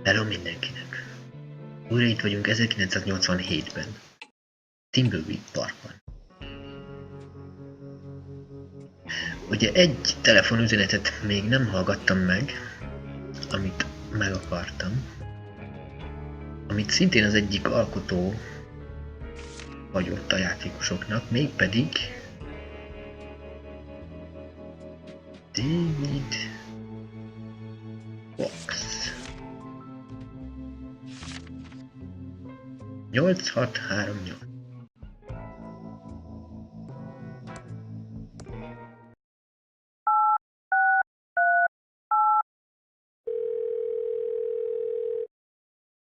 Hello mindenkinek! Újra itt vagyunk 1987-ben. Thimbleweed Parkban. Ugye egy telefonüzenetet még nem hallgattam meg, amit meg akartam. Amit szintén az egyik alkotó hagyott a játékosoknak, mégpedig David Fox. 8638.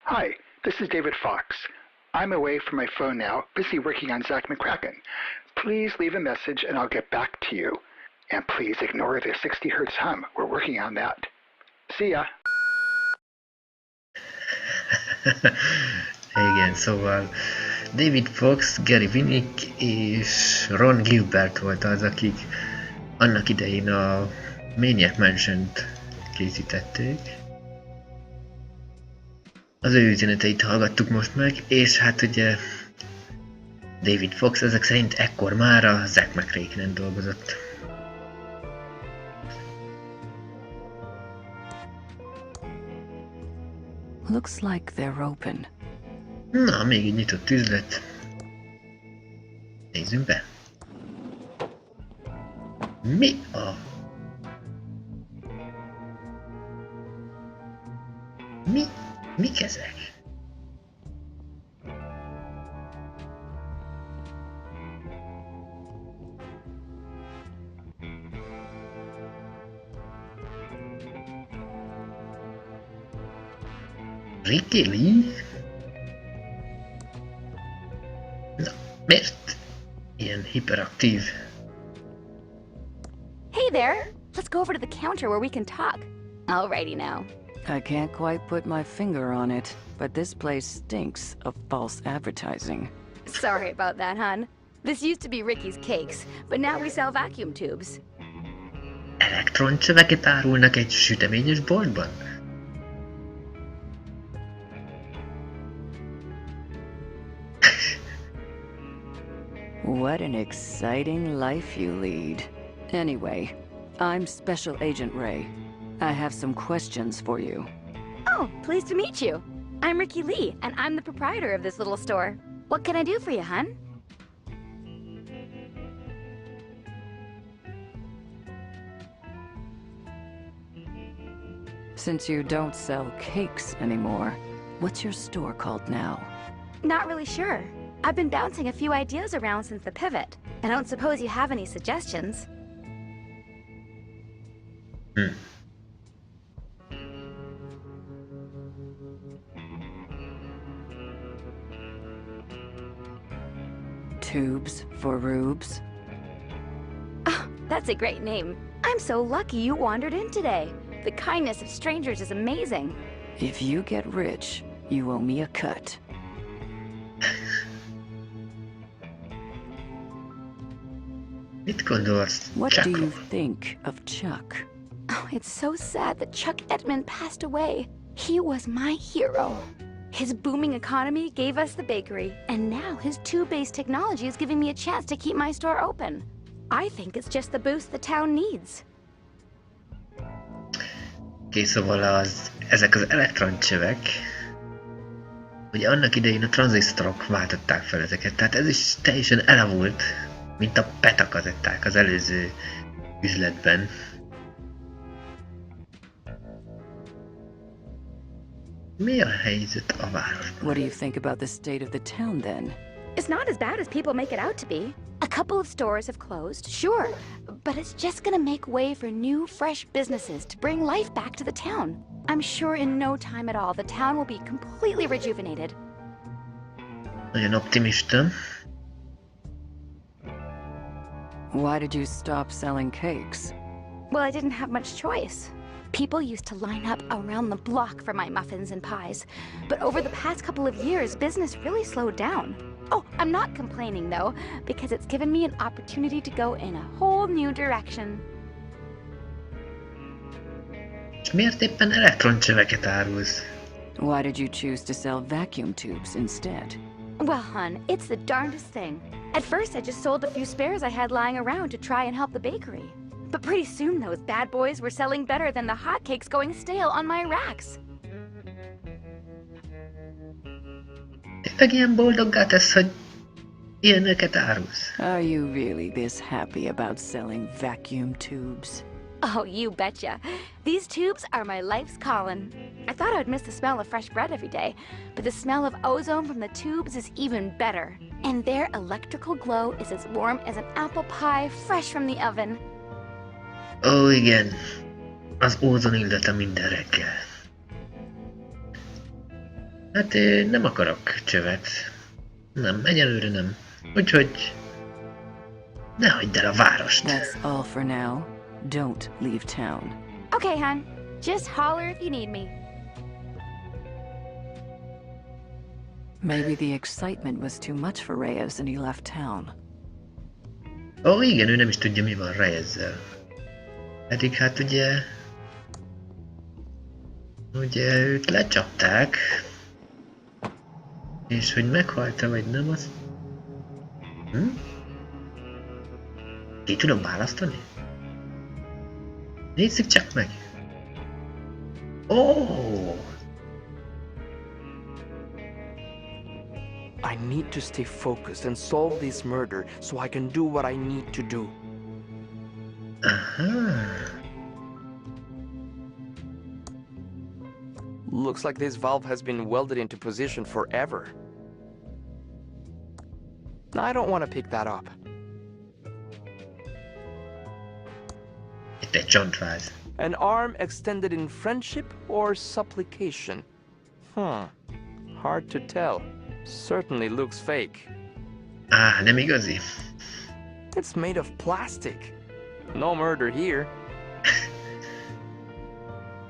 Hi, this is David Fox. I'm away from my phone now, busy working on Zach McCracken. Please leave a message and I'll get back to you. And please ignore the 60 Hz hum. We're working on that. See ya! Igen, szóval David Fox, Gary Winnick és Ron Gilbert volt az, akik annak idején a Maniac Mansion-t készítették. Az ő üzeneteit hallgattuk most meg, és hát ugye David Fox ezek szerint ekkor már a Zach McCracken dolgozott. Looks like they're open. Na, még egy nyitott üzlet. Nézzünk be. Mi a... Mik ezek? Ricky Lee? Na, miért ilyen hiperaktív? Hey there! Let's go over to the counter where we can talk. Alrighty now. I can't quite put my finger on it, but this place stinks of false advertising. Sorry about that, hon. This used to be Ricky's Cakes, but now we sell vacuum tubes. Elektroncsöveket árulnak egy süteményes boltban? What an exciting life you lead. Anyway, I'm Special Agent Ray. I have some questions for you. Oh, pleased to meet you. I'm Ricky Lee, and I'm the proprietor of this little store. What can I do for you, hon? Since you don't sell cakes anymore, what's your store called now? Not really sure. I've been bouncing a few ideas around since the pivot. I don't suppose you have any suggestions. Tubes for rubes? Oh, that's a great name. I'm so lucky you wandered in today. The kindness of strangers is amazing. If you get rich, you owe me a cut. Mit gondolsz, What do you Chuckról? think of Chuck? Oh, it's so sad that Chuck Edmund passed away. He was my hero. His booming economy gave us the bakery, and now his tube-based technology is giving me a chance to keep my store open. I think it's just the boost the town needs. Oké, szóval ezek az elektroncsövek, ugye annak idején a tranzisztorok váltották fel ezeket, tehát ez is teljesen elavult, mint a petakazetták az előző üzletben. Mi a helyzet a városban? What do you think about the state of the town then? It's not as bad as people make it out to be. A couple of stores have closed, sure, but it's just gonna make way for new, fresh businesses to bring life back to the town. I'm sure in no time at all, the town will be completely rejuvenated. Nagyon optimista. Why did you stop selling cakes? Well, I didn't have much choice. People used to line up around the block for my muffins and pies, but over the past couple of years, business really slowed down. Oh, I'm not complaining though, because it's given me an opportunity to go in a whole new direction. És miért éppen elektroncsöveket árulsz? Why did you choose to sell vacuum tubes instead? Well, hon, it's the darndest thing. At first, I just sold a few spares I had lying around to try and help the bakery. But pretty soon, those bad boys were selling better than the hotcakes going stale on my racks. Tényleg ilyen boldoggá tesz, hogy ilyeneket árulsz? Are you really this happy about selling vacuum tubes? Oh, you betcha. These tubes are my life's calling. I thought I would miss the smell of fresh bread every day, but the smell of ozone from the tubes is even better. And their electrical glow is as warm as an apple pie fresh from the oven. Ó, igen. Az ózon illata minden reggel. Hát én nem akarok csövet. Nem, egyelőre nem. Úgyhogy... ne hagyd el a várost. That's all for now. Don't leave town. Okay, hon. Just holler if you need me. Maybe the excitement was too much for Reyes and he left town. Ó, igen, ő nem is tudja, mi van Reyesszel. Pedig hát ugye... őt lecsapták. És hogy meghalt-e vagy nem, az... Ki tudom választani? Nézzük csak meg! Oh! I need to stay focused and solve this murder so I can do what I need to do. Aha! Looks like this valve has been welded into position forever. I don't want to pick that up. Itt egy csontváz. An arm extended in friendship or supplication? Hard to tell. Certainly looks fake. Nem igazi? It's made of plastic. No murder here.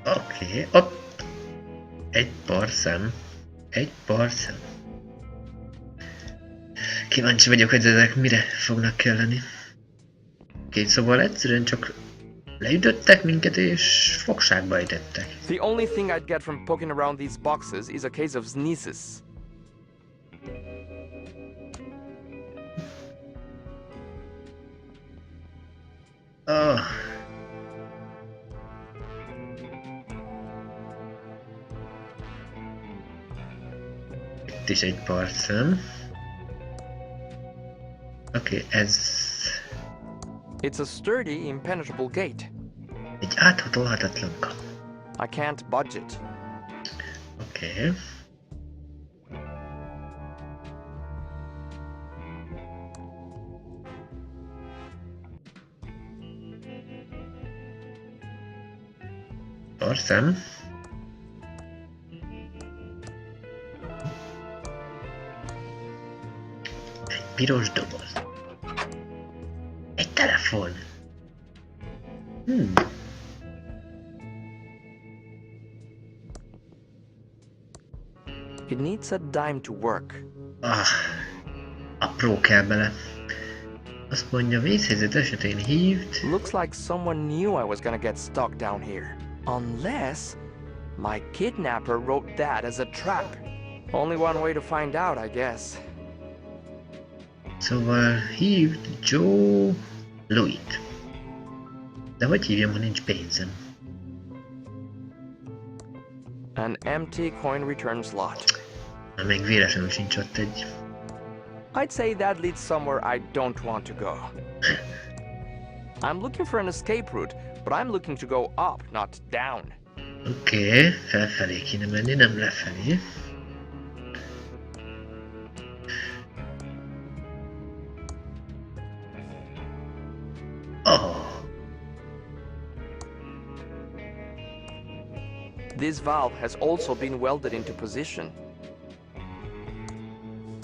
Oké, ott egy porszem. Egy porszem. Kíváncsi vagyok, hogy ezek mire fognak kelleni. Oké, szóval egyszerűen csak leütöttek minket és fogságba ejtettek. The only thing I'd get from poking around these boxes is a case of sneezes. Oh. Itt is egy porszem. Oké, ez... It's a sturdy, impenetrable gate. egy áthatolhatatlan kapu. I can't budge it. Oké. Porszem. Egy piros doboz. Egy telefon. It needs a dime to work. Apró kell bele. Azt mondja, vészhelyzet esetén hívd. Looks like someone knew I was gonna get stuck down here. Unless my kidnapper wrote that as a trap. Only one way to find out, I guess. Szóval hívd Joe Louis-t. De hogy hívjam, ha nincs pénzem? An empty coin return slot. Na, még véletlenül sincs ott egy. I'd say that leads somewhere I don't want to go. I'm looking for an escape route, but I'm looking to go up, not down. Oké, felfelé kéne menni, nem lefelé. Oh. This valve has also been welded into position.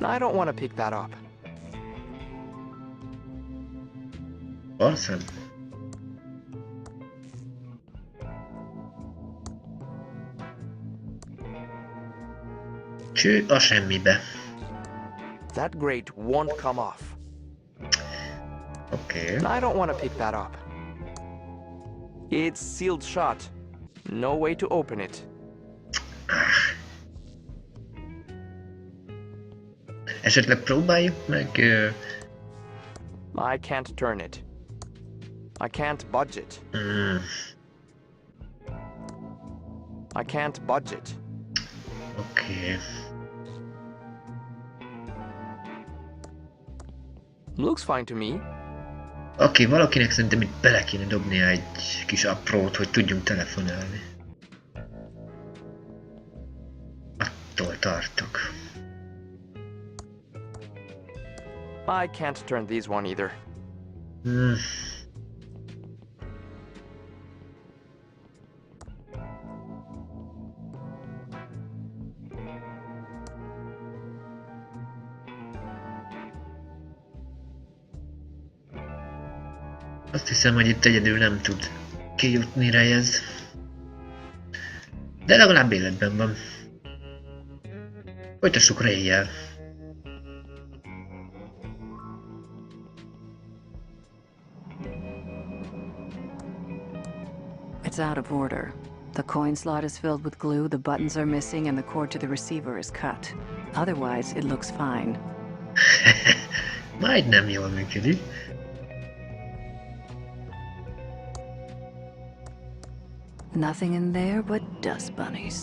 I don't want to pick that up. Awesome. Cső a semmibe. That grate won't come off. Oké. I don't want to pick that up. It's sealed shut. No way to open it. Esetleg próbáljuk meg... I can't turn it. I can't budge it. I can't budge it. Oké. Looks fine to me. Oké, valakinek szerintem itt bele kéne dobnia egy kis aprót, hogy tudjunk telefonálni. Attól tartok. I can't turn these one either. Azt hiszem, hogy itt egyedül nem tud kijutni rész. De legalább életben van. Folytassuk Ray-jel. It's out of order. The coin slot is filled with glue, the buttons are missing, and the cord to the receiver is cut. Otherwise, it looks fine. Majdnem jól működik. Nothing in there but dust bunnies.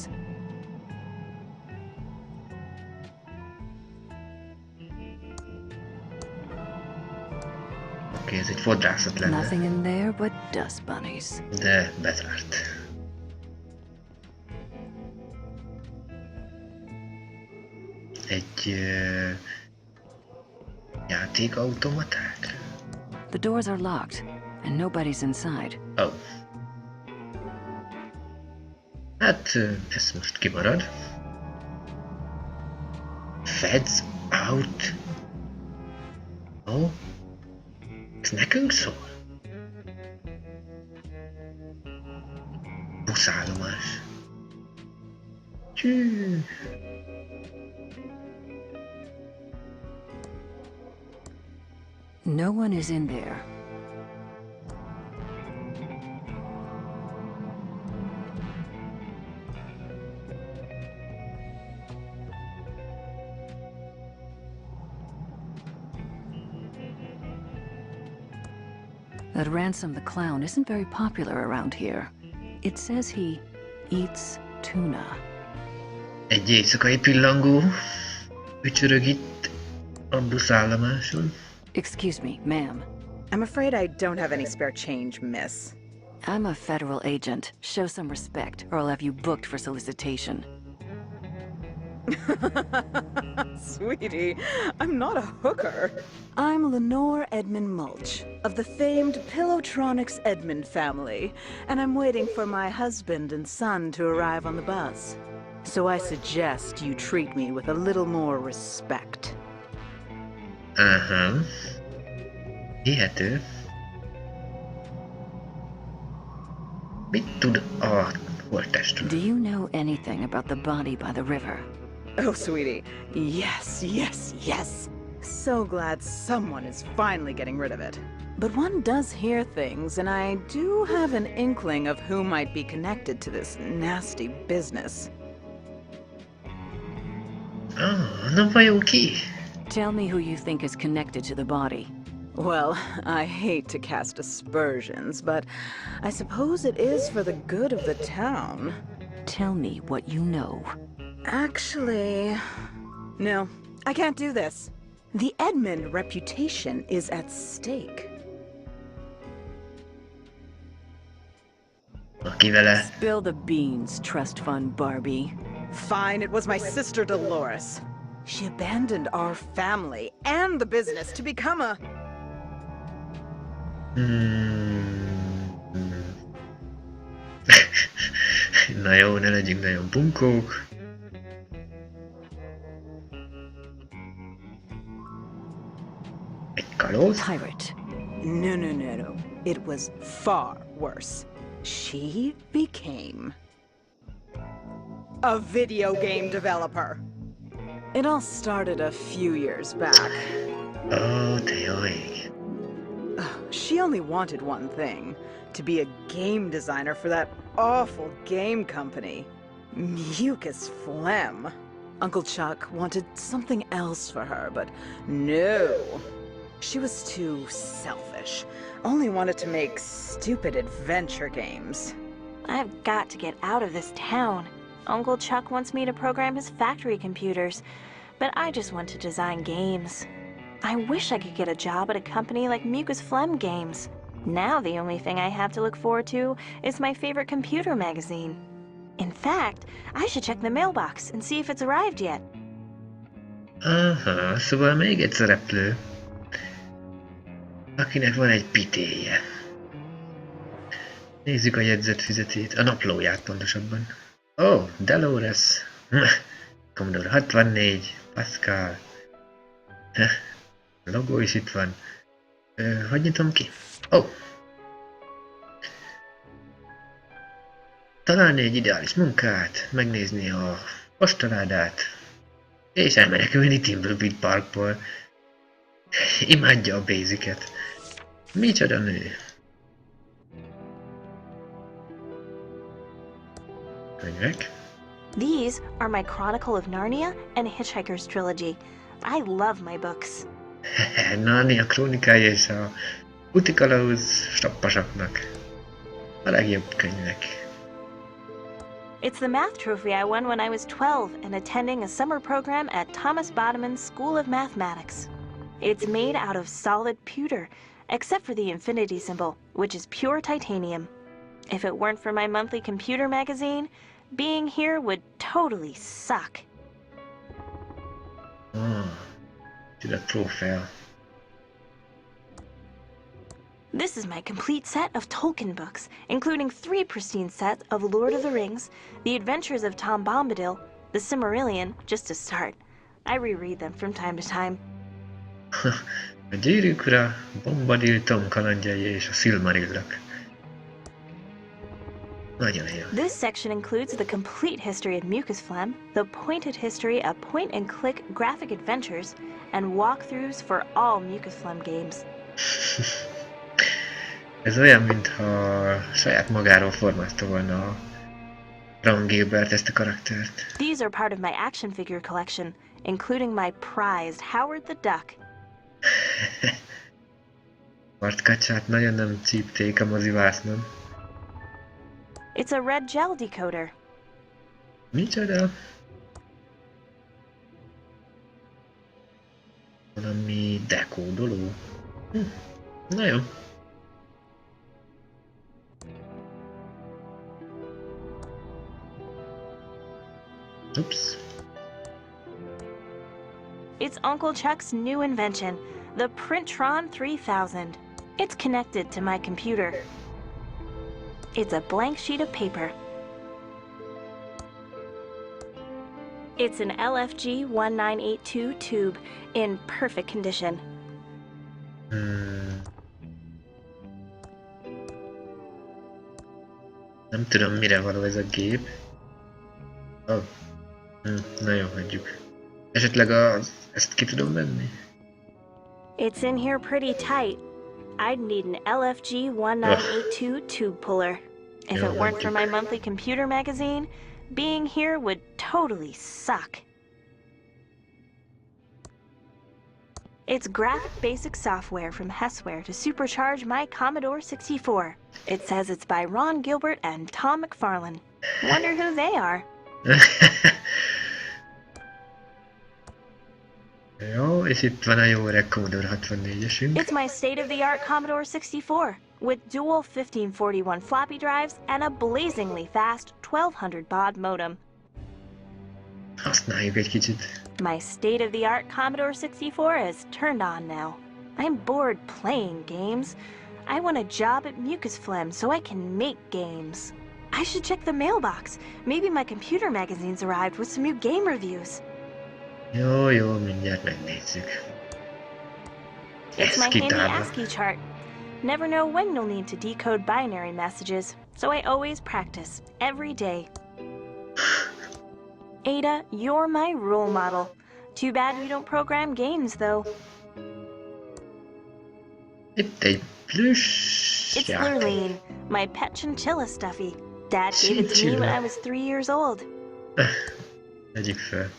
Oké, ez egy fodrászat lenne. Nothing in there but dust bunnies. De bezárt. Egy... játékautomaták? The doors are locked, and nobody's inside. Oh. Hát, ez most kimarad. Feds out. Oh. Ez nekünk szól? Buszállomás. Csű. No one is in there. That Ransom the Clown isn't very popular around here. It says he eats tuna. Egy éjszakai pillangó ücsörög itt a buszállomáson. Excuse me, ma'am. I'm afraid I don't have any spare change, miss. I'm a federal agent. Show some respect, or I'll have you booked for solicitation. Sweetie, I'm not a hooker. I'm Lenore Edmund Mulch, of the famed Pillowtronics Edmund family, and I'm waiting for my husband and son to arrive on the bus. So I suggest you treat me with a little more respect. Aha. Hihető. Mit tud a holttestről? Do you know anything about the body by the river? Oh, sweetie, yes, yes, yes. So glad someone is finally getting rid of it. But one does hear things, and I do have an inkling of who might be connected to this nasty business. Na vajon ki? Tell me who you think is connected to the body. Well, I hate to cast aspersions, but I suppose it is for the good of the town. Tell me what you know. Actually, no, I can't do this. The Edmund reputation is at stake. Aki vele? Spill the beans, trust fund Barbie. Fine, it was my sister Dolores. She abandoned our family and the business to become a... Na jó, ne legyünk nagyon bunkók. Egy kalóz? Pirate. No, no, no, no. It was far worse. She became a video game developer. It all started a few years back. Ó, te jó ég. She only wanted one thing, to be a game designer for that awful game company. Mucus phlegm. Uncle Chuck wanted something else for her, but no. She was too selfish. Only wanted to make stupid adventure games. I've got to get out of this town. Uncle Chuck wants me to program his factory computers, but I just want to design games. I wish I could get a job at a company like Mucus Phlegm Games. Now the only thing I have to look forward to is my favorite computer magazine. In fact, I should check the mailbox and see if it's arrived yet. Aha, szóval még egy szereplő, akinek van egy pitéje. Nézzük a jegyzetfüzetét, a naplóját pontosabban. Oh, Dolores, Commodore 64, Pascal. A logó is itt van. Hogy nyitom ki? Oh! Találni egy ideális munkát, megnézni a postaládát, és elmenekülni Thimbleweed Parkból. Imádja a Basicet. Micsoda nő! Könyvek. These are my Chronicle of Narnia and Hitchhiker's Trilogy. I love my books. Narnia krónikája és a Utikalauz stappasaknak. A legjobb könyvek. It's the math trophy I won when I was 12 and attending a summer program at Thomas Bodeman's School of Mathematics. It's made out of solid pewter, except for the infinity symbol, which is pure titanium. If it weren't for my monthly computer magazine, being here would totally suck. To the profile. This is my complete set of Tolkien books, including 3 pristine sets of Lord of the Rings, The Adventures of Tom Bombadil, The Silmarillion, just to start. I reread them from time to time. A Gyűrűk ura, Bombadil Tom kalandjai és a Silmarillak. Nagyon jó. This section includes the complete history of Mucus Phlegm, the pointed history of point-and-click graphic adventures, and walkthroughs for all Mucus Phlegm games. Ez olyan, mintha saját magáról formázta volna a Ron Gilbert ezt a karaktert. These are part of my action figure collection, including my prized Howard the Duck. Partkacsát nagyon nem csípték a mozivásznon. It's a red gel decoder. Micsoda? Valami dekódoló. Na jó. Oops. It's Uncle Chuck's new invention, the Printron 3000. It's connected to my computer. It's a blank sheet of paper. It's an LFG 1982 tube in perfect condition. Nem tudom, mire való ez a gép. Oh. Na jó, hagyjuk. Esetleg ezt ki tudom venni? It's in here pretty tight. I'd need an LFG 1982 tube puller. If it weren't for my monthly computer magazine, being here would totally suck. It's graphic basic software from Hessware to supercharge my Commodore 64. It says it's by Ron Gilbert and Tom McFarlane. Wonder who they are. Jó, és itt van a jó öreg Commodore 64-esünk. It's my state-of-the-art Commodore 64 with dual 1541 floppy drives and a blazingly fast 1200 baud modem. Használjuk egy kicsit. My state-of-the-art Commodore 64 is turned on now. I'm bored playing games. I want a job at Mucus Phlegm so I can make games. I should check the mailbox. Maybe my computer magazine's arrived with some new game reviews. Jó, mindjárt megnézzük. It's my handy ASCII chart. Never know when you'll need to decode binary messages, so I always practice, every day. Ada, you're my role model. Too bad you don't program games, though. Itt egy plüss It's játék. Lurleen, my pet chinchilla stuffy. Dad gave it to me when I was 3 years old. Vegyük fel.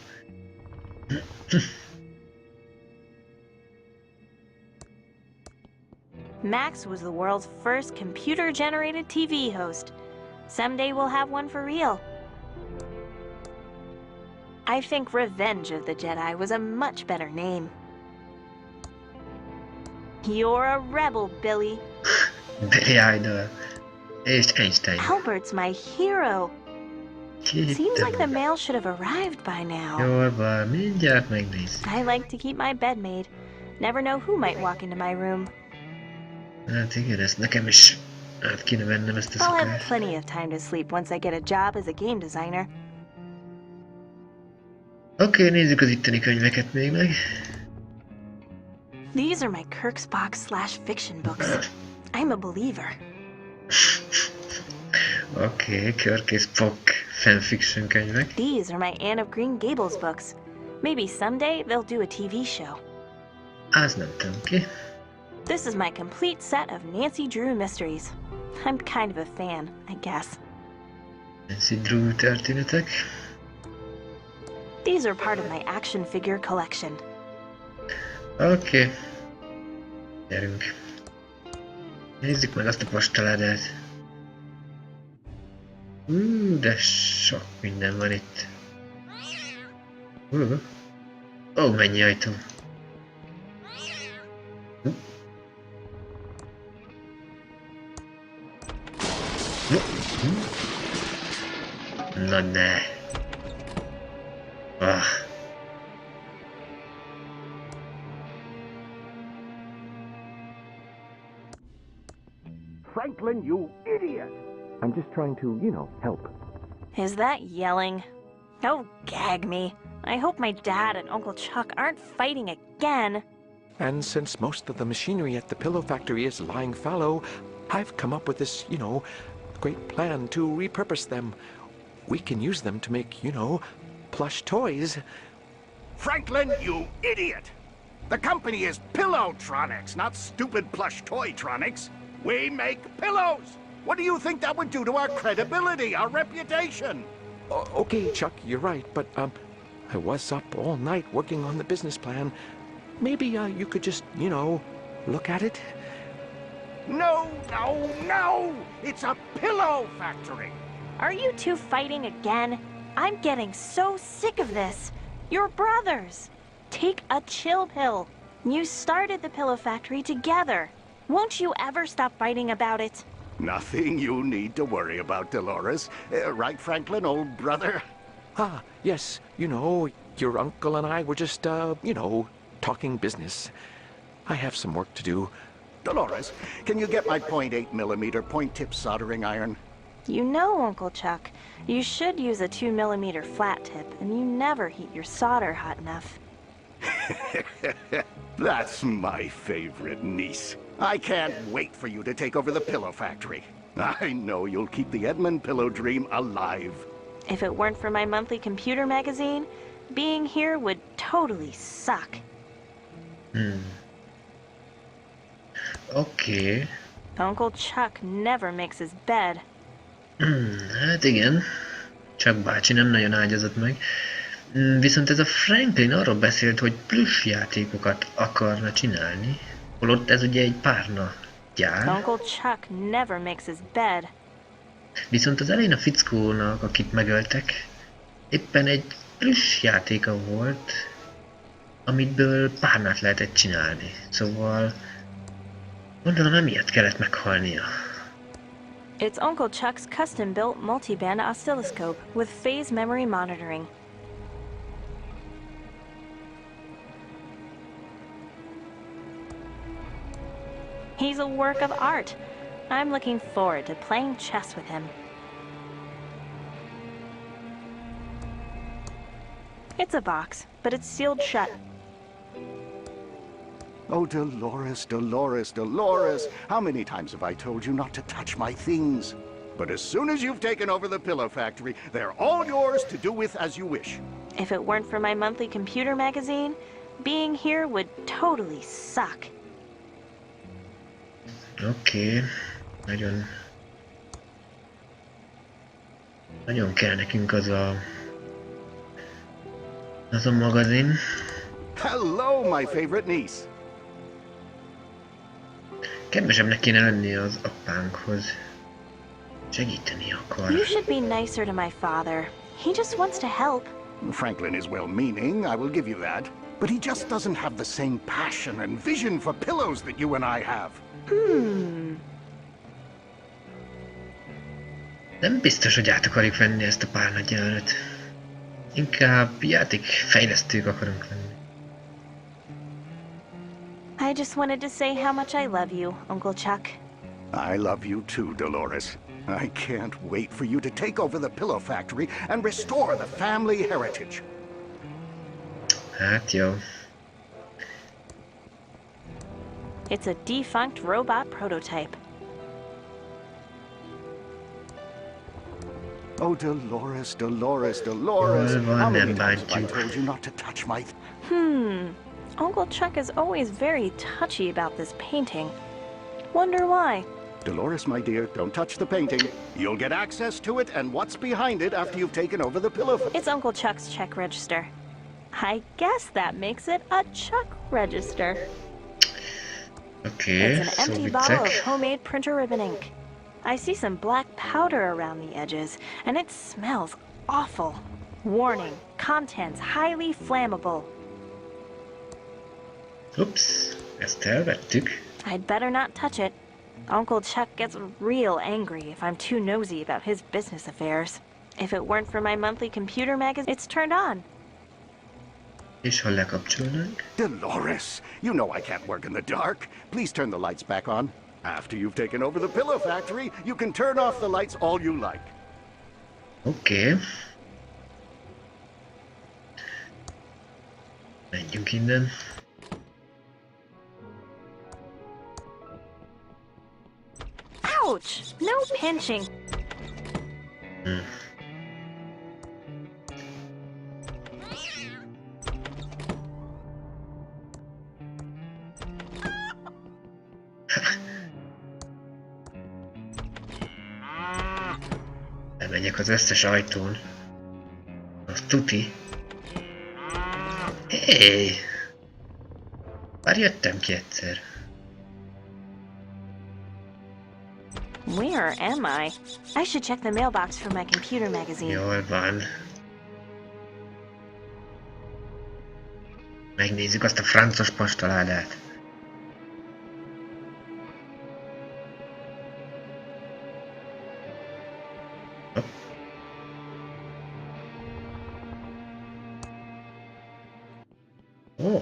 Max was the world's first computer-generated TV host. Someday we'll have one for real. I think Revenge of the Jedi was a much better name. You're a rebel, Billy. Billy Idol. És Einstein. Albert's my hero. Seems like the mail should have arrived by now. Jól van, mindjárt megnézzük. I like to keep my bed made. Never know who might walk into my room. Hát igen, ezt nekem is át kéne vennem ezt a I'll have szokást. plenty of time to sleep once I get a job as a game designer. Oké, nézzük az itteni könyveket még meg. These are my Kirksbox/fiction books. I'm a believer. Oké, Kirk és Spock fanfiction könyvek. These are my Anne of Green Gables books. Maybe someday they'll do a TV show. Az nem tudom ki. This is my complete set of Nancy Drew mysteries. I'm kind of a fan, I guess. Nancy Drew történetek. These are part of my action figure collection. Oké. Gyerünk. Nézzük meg azt a postaládát. De sok minden van itt. Ó, mennyi ajtó. Na ne. Franklin, you idiot! I'm just trying to, help. Is that yelling? Oh, gag me. I hope my dad and Uncle Chuck aren't fighting again. And since most of the machinery at the pillow factory is lying fallow, I've come up with this, great plan to repurpose them. We can use them to make, plush toys. Franklin, you idiot! The company is Pillowtronics, not stupid plush toytronics. We make pillows! What do you think that would do to our credibility, our reputation? Okay, Chuck, you're right, but, I was up all night working on the business plan. Maybe, you could just, look at it? No, no, no! It's a pillow factory! Are you two fighting again? I'm getting so sick of this. You're brothers. Take a chill pill. You started the pillow factory together. Won't you ever stop fighting about it? Nothing you need to worry about, Dolores. Right, Franklin, old brother? Ah, yes, your uncle and I were just, talking business. I have some work to do. Dolores, can you get my .8mm point-tip soldering iron? You know, Uncle Chuck, you should use a 2mm flat tip, and you never heat your solder hot enough. That's my favorite niece. I can't wait for you to take over the pillow factory. I know you'll keep the Edmund pillow dream alive. If it weren't for my monthly computer magazine, being here would totally suck. Oké. Uncle Chuck never makes his bed. Hát igen. Chuck bácsi nem nagyon ágyazott meg. Viszont ez a Franklin arról beszélt, hogy plusz játékokat akarna csinálni. Holott ez ugye egy párna gyár. Uncle Chuck never makes his bed. Viszont az elején a fickónak, akit megöltek, éppen egy plusz játéka volt, amitből párnát lehetett csinálni. Szóval gondolom emiatt kellett meghalnia. It's Uncle Chuck's custom-built multi-band oscilloscope with phase memory monitoring. He's a work of art. I'm looking forward to playing chess with him. It's a box, but it's sealed shut. Oh, Dolores, Dolores, Dolores, how many times have I told you not to touch my things? But as soon as you've taken over the pillow factory, they're all yours to do with as you wish. If it weren't for my monthly computer magazine, being here would totally suck. Oké. Nagyon kell nekünk az Az a magazin. Hello, my favorite niece. Kedvesebbnek kéne lennie az apánkhoz. Segíteni akar. You should be nicer to my father. He just wants to help. Franklin is well-meaning, I will give you that. But he just doesn't have the same passion and vision for pillows that you and I have. Nem biztos, hogy át akarjuk venni ezt a pálnagyárat. Inkább játékfejlesztők akarunk lenni. I just wanted to say how much I love you, Uncle Chuck. I love you too, Dolores. I can't wait for you to take over the pillow factory and restore the family heritage. Hát jó. It's a defunct robot prototype. Oh, Dolores, Dolores, Dolores. Hol How van, many nem times have I bántjuk. told you not to touch my... Uncle Chuck is always very touchy about this painting. Wonder why? Dolores, my dear, don't touch the painting. You'll get access to it and what's behind it after you've taken over the pillow factory. It's Uncle Chuck's check register. I guess that makes it a Chuck register. Oké, It's an empty bottle of viccek. homemade printer ribbon ink. I see some black powder around the edges, and it smells awful. Warning, contents highly flammable. Ups, ezt elvettük. I'd better not touch it. Uncle Chuck gets real angry if I'm too nosy about his business affairs. If it weren't for my monthly computer magazine, it's turned on. És ha lekapcsolnánk? Dolores, you know I can't work in the dark. Please turn the lights back on. After you've taken over the pillow factory, you can turn off the lights all you like. Oké. Menjünk innen. Ouch! No pinching. Elmegyek az összes ajtón. Az tuti. Hé! Már jöttem ki egyszer. Where am I? I should check the mailbox for my computer magazine. Jól van. Megnézzük azt a francos postaládát. Hopp. Ó.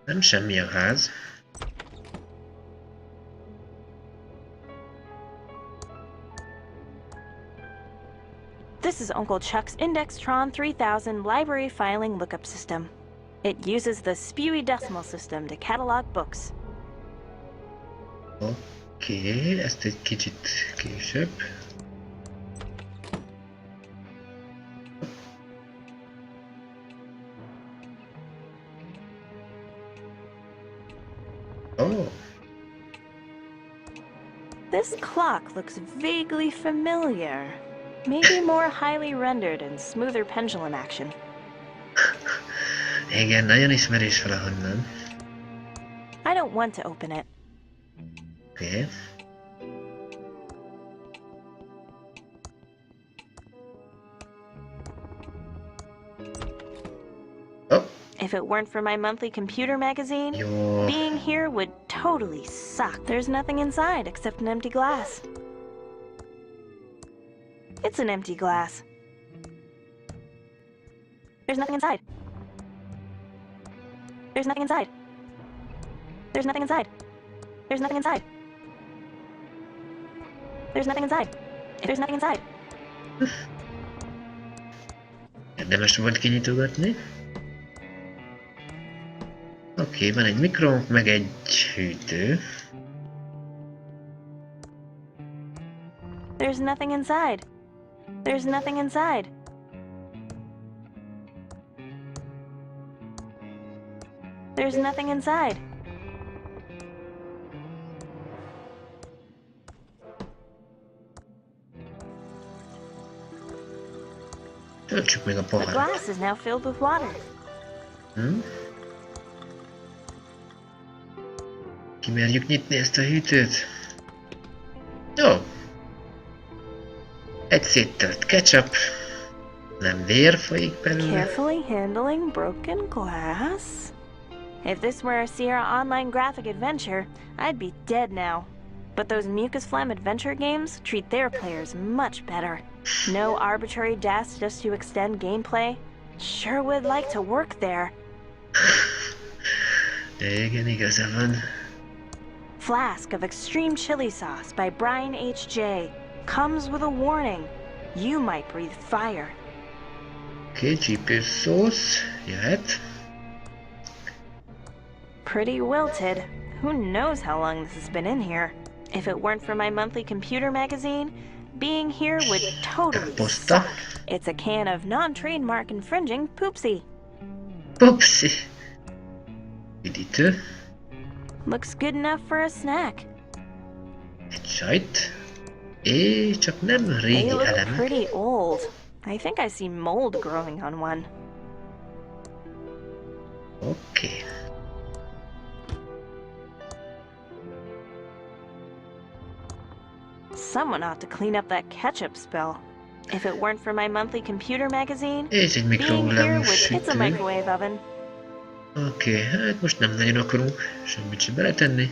Nem semmi a ház. This is Uncle Chuck's Indextron 3000 library filing lookup system. It uses the spewy decimal system to catalog books. Oké, ezt egy kicsit később. Oh, This clock looks vaguely familiar. Maybe more highly rendered and smoother pendulum action. igen, nagyon ismerős valahonnan. I don't want to open it. Oké. Oh, If it weren't for my monthly computer magazine, jó. being here would totally suck. There's nothing inside except an empty glass. It's an empty glass. There's nothing inside. There's nothing inside. There's nothing inside. There's nothing inside. There's nothing inside. There's nothing inside. Érdemes volt kinyitogatni. Oké, van egy mikro, meg egy hűtő. There's nothing inside. There's nothing inside. There's nothing inside. Töltsük meg a The poharat. glass is now filled with water. Kimerjük nyitni ezt a hűtőt. Jó. Egy széttölt ketchup. Nem vér folyik belőle. Carefully handling broken glass. If this were a Sierra Online graphic adventure, I'd be dead now. But those Mucus Phlegm adventure games treat their players much better. No arbitrary deaths just to extend gameplay. Sure would like to work there. Igen, igaza van. Flask of extreme chili sauce by Brian H.J. comes with a warning. You might breathe fire. Oké, csípős szósz. Jöhet. Pretty wilted. Who knows how long this has been in here? If it weren't for my monthly computer magazine, being here would totally Káposzta. suck. It's a can of non-trademark infringing poopsie. Popsi. Üdítő. Looks good enough for a snack. Egy sajt. Csak nem They régi look elemek. pretty old. I think I see mold growing on one. Oké. Someone ought to clean up that ketchup spill. If it weren't for my monthly computer magazine, És egy being here mikrohullámos would... It's a sütő. microwave oven. Oké, hát most nem nagyon akarunk semmit sem beletenni.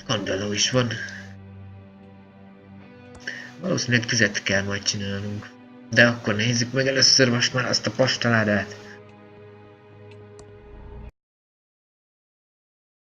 Kandalló is van. Valószínűleg tüzet kell majd csinálnunk. De akkor nézzük meg először most már azt a postaládát.